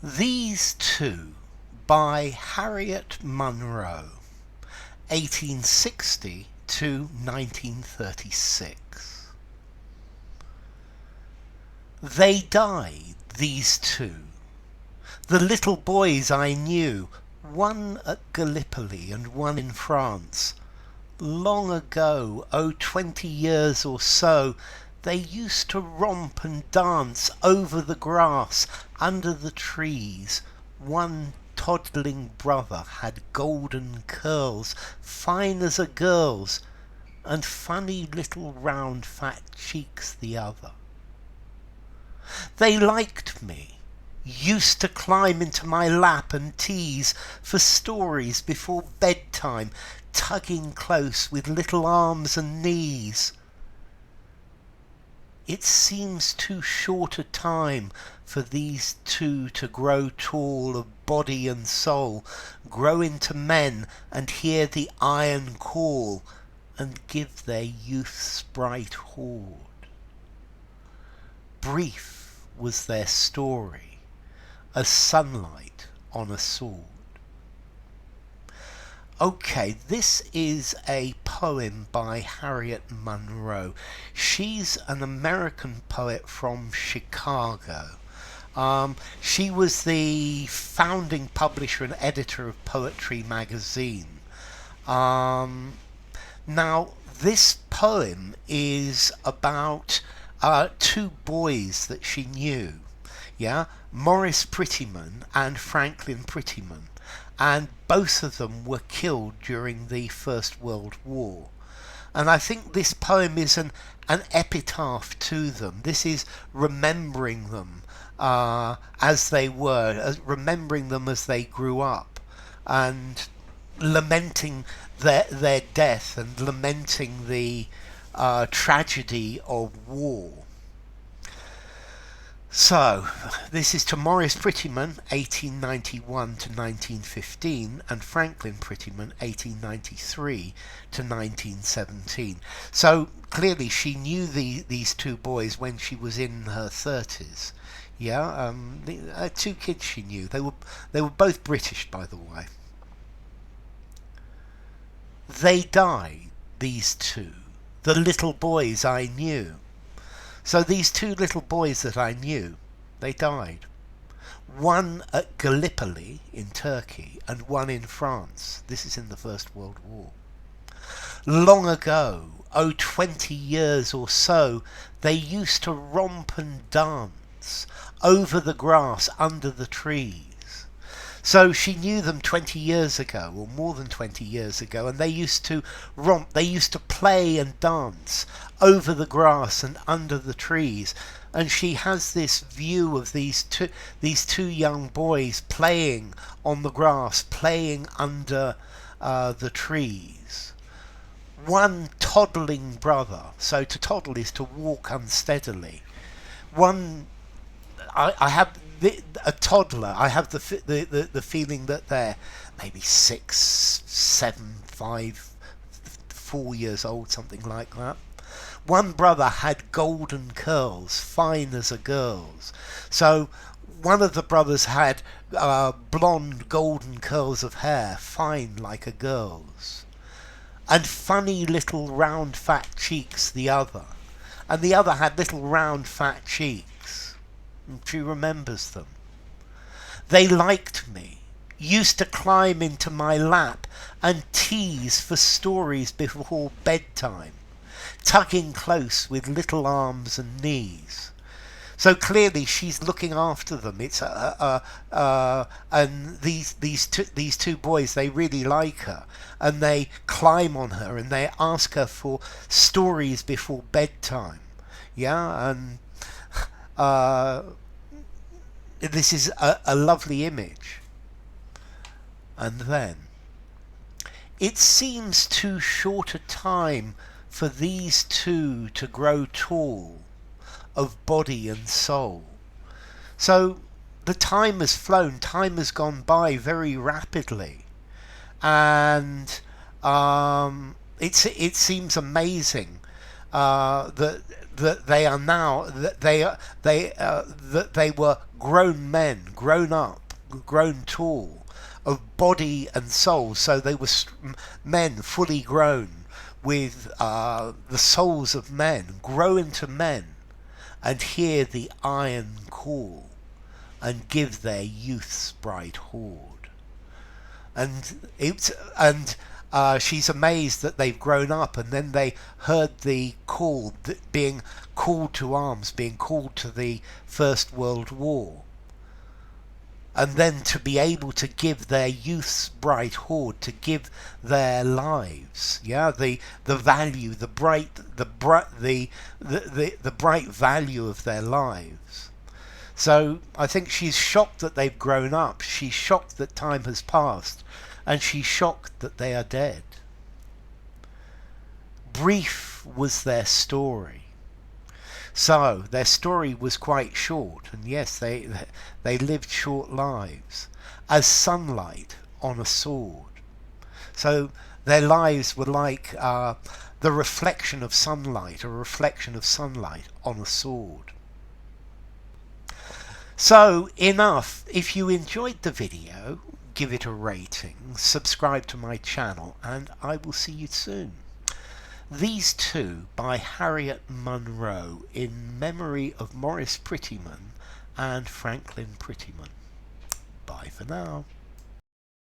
These Two by Harriet Monroe, 1860 to 1936. They died, these two, the little boys I knew, one at Gallipoli and one in France. Long ago, 20 years or so, they used to romp and dance over the grass, under the trees. One toddling brother had golden curls, fine as a girl's, and funny little round fat cheeks the other. They liked me, used to climb into my lap and tease for stories before bedtime, tugging close with little arms and knees. It seems too short a time for these two to grow tall of body and soul, grow into men and hear the iron call, and give their youth's bright hoard. Brief was their story, as sunlight on a sword. Okay, this is a poem by Harriet Monroe. She's an American poet from Chicago. She was the founding publisher and editor of Poetry magazine. Now, this poem is about two boys that she knew. Yeah, Maurice Pretyman and Franklin Pretyman. And both of them were killed during the First World War. And I think this poem is an epitaph to them. This is remembering them as they were, remembering them as they grew up, and lamenting their death and lamenting the tragedy of war. So, this is to Maurice Pretyman, 1891 to 1915, and Franklin Pretyman, 1893 to 1917. So, clearly she knew these two boys when she was in her 30s. Yeah, two kids she knew. They were both British, by the way. They died, these two, the little boys I knew. So these two little boys that I knew, they died. One at Gallipoli in Turkey and one in France. This is in the First World War. Long ago, 20 years or so, they used to romp and dance over the grass under the trees. So she knew them 20 years ago, or more than 20 years ago, and they used to romp, they used to play and dance over the grass and under the trees. And she has this view of these two young boys playing on the grass, playing under the trees. One toddling brother, so to toddle is to walk unsteadily. I have a toddler. I have the feeling that they're maybe 6, 7, 5, 4 years old, something like that. One brother had golden curls, fine as a girl's. So one of the brothers had blonde golden curls of hair, fine like a girl's. And funny little round fat cheeks the other. And the other had little round fat cheeks. And she remembers them. They liked me, used to climb into my lap and tease for stories before bedtime, tugging close with little arms and knees. So clearly she's looking after them. It's and these two boys, they really like her, and they climb on her and they ask her for stories before bedtime. Yeah, and this is a lovely image. And then, it seems too short a time for these two to grow tall of body and soul. So the time has flown, time has gone by very rapidly, and it seems amazing that that they are now, that they were grown men, grown up, grown tall, of body and soul. So they were men fully grown, with the souls of men, grow into men, and hear the iron call, and give their youth's bright hoard. And she's amazed that they've grown up, and then they heard the call, being called to arms, being called to the First World War, and then to be able to give their youth's bright hoard, to give their lives, the value, the bright value of their lives. So I think she's shocked that they've grown up, she's shocked that time has passed, and she's shocked that they are dead. Brief was their story. So their story was quite short, and yes, they lived short lives, as sunlight on a sword. So their lives were like the reflection of sunlight, a reflection of sunlight on a sword. So enough. If you enjoyed the video, give it a rating, subscribe to my channel, and I will see you soon. These Two by Harriet Monroe, in memory of Maurice Pretyman and Franklin Pretyman. Bye for now.